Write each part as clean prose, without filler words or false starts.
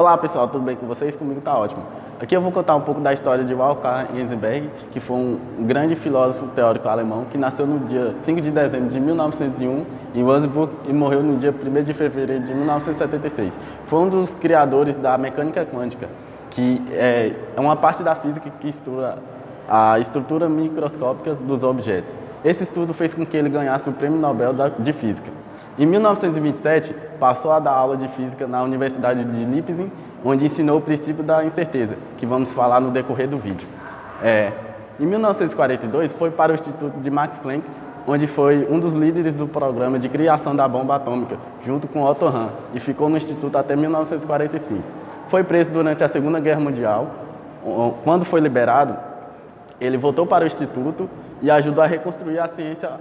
Olá pessoal, tudo bem com vocês? Comigo tá ótimo. Aqui eu vou contar um pouco da história de Wolfgang Heisenberg, que foi um grande filósofo teórico alemão que nasceu no dia 5 de dezembro de 1901 em Würzburg e morreu no dia 1º de fevereiro de 1976. Foi um dos criadores da mecânica quântica, que é uma parte da física que estuda a estrutura microscópica dos objetos. Esse estudo fez com que ele ganhasse o Prêmio Nobel de Física. Em 1927, passou a dar aula de física na Universidade de Leipzig, onde ensinou o princípio da incerteza, que vamos falar no decorrer do vídeo. Em 1942, foi para o Instituto de Max Planck, onde foi um dos líderes do programa de criação da bomba atômica, junto com Otto Hahn, e ficou no Instituto até 1945. Foi preso durante a Segunda Guerra Mundial. Quando foi liberado, ele voltou para o Instituto e ajudou a reconstruir a ciência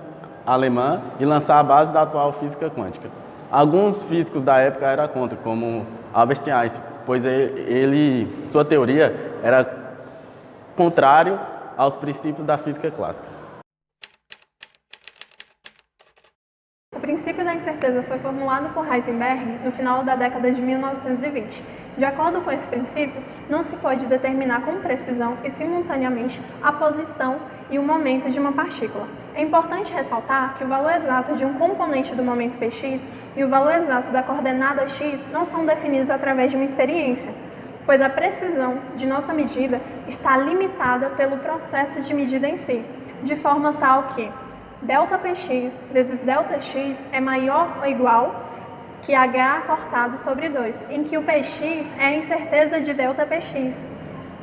alemã e lançar a base da atual física quântica. Alguns físicos da época eram contra, como Albert Einstein, pois sua teoria era contrário aos princípios da física clássica. O princípio da incerteza foi formulado por Heisenberg no final da década de 1920. De acordo com esse princípio, não se pode determinar com precisão e simultaneamente a posição e o momento de uma partícula. É importante ressaltar que o valor exato de um componente do momento px e o valor exato da coordenada x não são definidos através de uma experiência, pois a precisão de nossa medida está limitada pelo processo de medida em si, de forma tal que ΔPx vezes Δx é maior ou igual que h cortado sobre 2, em que o px é a incerteza de ΔPx.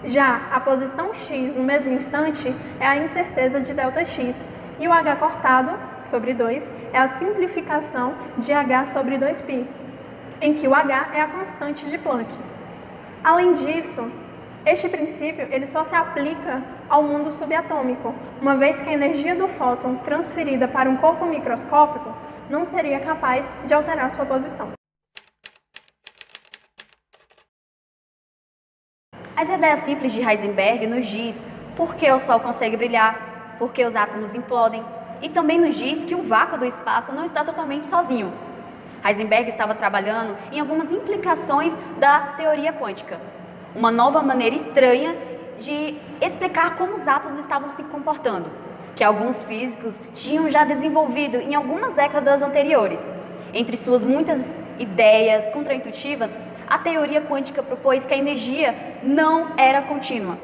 Já a posição x no mesmo instante é a incerteza de ΔX, e o h cortado sobre 2 é a simplificação de h sobre 2π, em que o h é a constante de Planck. Além disso, este princípio ele só se aplica ao mundo subatômico, uma vez que a energia do fóton transferida para um corpo microscópico não seria capaz de alterar sua posição. As ideias simples de Heisenberg nos diz por que o Sol consegue brilhar, por que os átomos implodem, e também nos diz que o vácuo do espaço não está totalmente sozinho. Heisenberg estava trabalhando em algumas implicações da teoria quântica, uma nova maneira estranha de explicar como os átomos estavam se comportando, que alguns físicos tinham já desenvolvido em algumas décadas anteriores. Entre suas muitas ideias contraintuitivas, a teoria quântica propôs que a energia não era contínua.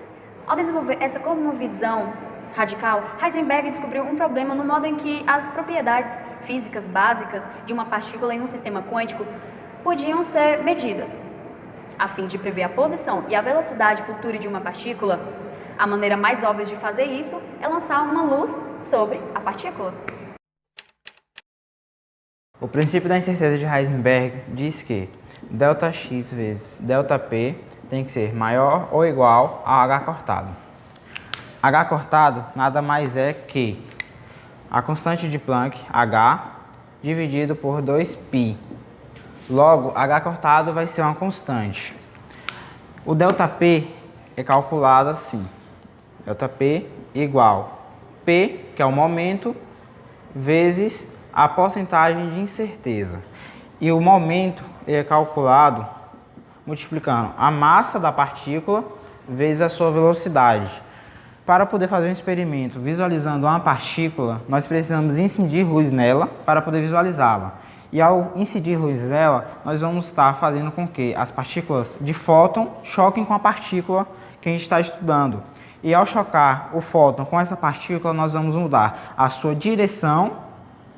Ao desenvolver essa cosmovisão radical, Heisenberg descobriu um problema no modo em que as propriedades físicas básicas de uma partícula em um sistema quântico podiam ser medidas. A fim de prever a posição e a velocidade futura de uma partícula, a maneira mais óbvia de fazer isso é lançar uma luz sobre a partícula. O princípio da incerteza de Heisenberg diz que ΔX vezes ΔP tem que ser maior ou igual a H cortado. H cortado nada mais é que a constante de Planck, H, dividido por 2π. Logo, H cortado vai ser uma constante. O ΔP é calculado assim. ΔP igual P, que é o momento, vezes a porcentagem de incerteza. E o momento é calculado multiplicando a massa da partícula vezes a sua velocidade. Para poder fazer um experimento visualizando uma partícula, nós precisamos incidir luz nela para poder visualizá-la. E ao incidir luz nela, nós vamos estar fazendo com que as partículas de fóton choquem com a partícula que a gente está estudando. E ao chocar o fóton com essa partícula, nós vamos mudar a sua direção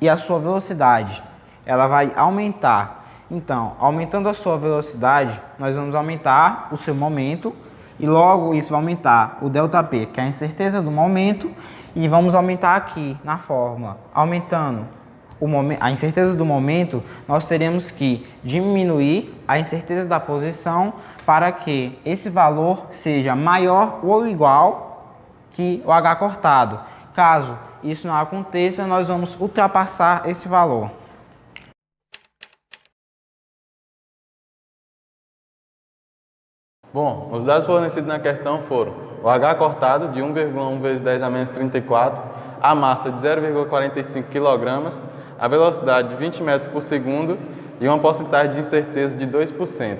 e a sua velocidade. Ela vai aumentar. Então, aumentando a sua velocidade, nós vamos aumentar o seu momento e logo isso vai aumentar o ΔP, que é a incerteza do momento, e vamos aumentar aqui na fórmula. Aumentando a incerteza do momento, nós teremos que diminuir a incerteza da posição para que esse valor seja maior ou igual que o H cortado. Caso isso não aconteça, nós vamos ultrapassar esse valor. Bom, os dados fornecidos na questão foram o H cortado de 1,1 vezes 10 a menos 34, a massa de 0,45 kg, a velocidade de 20 metros por segundo e uma porcentagem de incerteza de 2%.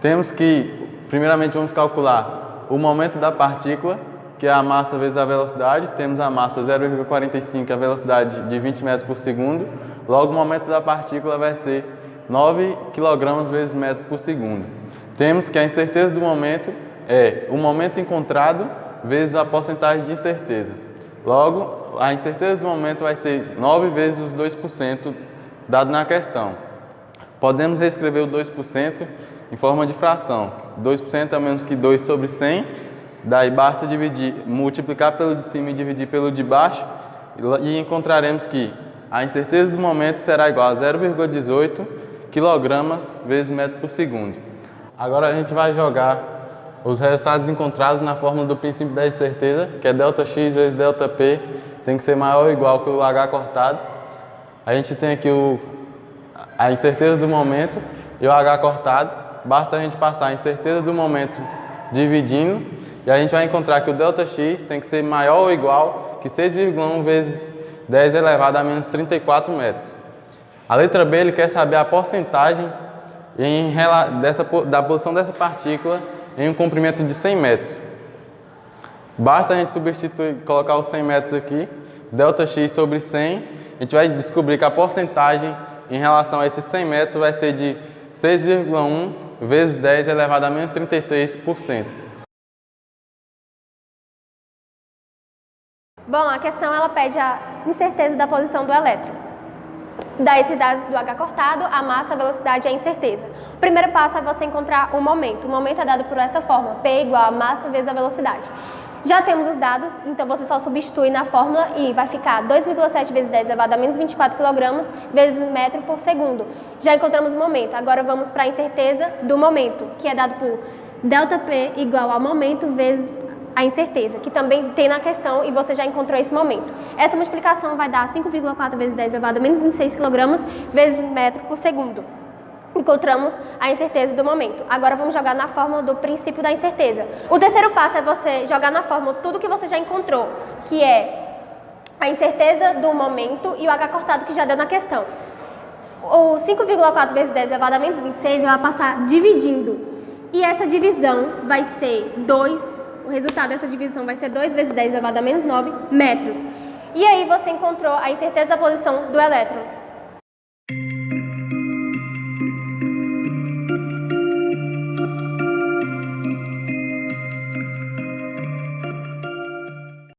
Temos que, primeiramente, vamos calcular o momento da partícula, que é a massa vezes a velocidade. Temos a massa 0,45, a velocidade de 20 metros por segundo. Logo, o momento da partícula vai ser 9 kg vezes metro por segundo. Temos que a incerteza do momento é o momento encontrado vezes a porcentagem de incerteza. Logo, a incerteza do momento vai ser 9 vezes os 2% dado na questão. Podemos reescrever o 2% em forma de fração. 2% é menos que 2 sobre 100, daí basta multiplicar pelo de cima e dividir pelo de baixo, e encontraremos que a incerteza do momento será igual a 0,18 kg vezes metro por segundo. Agora a gente vai jogar os resultados encontrados na fórmula do princípio da incerteza, que é ΔX vezes ΔP, tem que ser maior ou igual que o H cortado. A gente tem aqui a incerteza do momento e o H cortado. Basta a gente passar a incerteza do momento dividindo, e a gente vai encontrar que o ΔX tem que ser maior ou igual que 6,1 vezes 10 elevado a menos 34 metros. A letra B, ele quer saber a porcentagem da posição dessa partícula em um comprimento de 100 metros. Basta a gente colocar os 100 metros aqui, ΔX sobre 100, a gente vai descobrir que a porcentagem em relação a esses 100 metros vai ser de 6,1 vezes 10 elevado a menos 36%. Bom, a questão ela pede a incerteza da posição do elétron. Dá esses dados do H cortado, a massa, a velocidade e a incerteza. O primeiro passo é você encontrar o momento. O momento é dado por essa forma, P igual a massa vezes a velocidade. Já temos os dados, então você só substitui na fórmula e vai ficar 2,7 vezes 10 elevado a menos 24 kg vezes metro por segundo. Já encontramos o momento. Agora vamos para a incerteza do momento, que é dado por ΔP igual ao momento vezes a incerteza, que também tem na questão e você já encontrou esse momento. Essa multiplicação vai dar 5,4 vezes 10 elevado a menos 26 kg vezes metro por segundo. Encontramos a incerteza do momento. Agora vamos jogar na fórmula do princípio da incerteza. O terceiro passo é você jogar na fórmula tudo que você já encontrou, que é a incerteza do momento e o H cortado que já deu na questão. O 5,4 vezes 10 elevado a menos 26 vai passar dividindo. E essa divisão vai ser 2. O resultado dessa divisão vai ser 2 vezes 10 elevado a menos 9 metros. E aí você encontrou a incerteza da posição do elétron.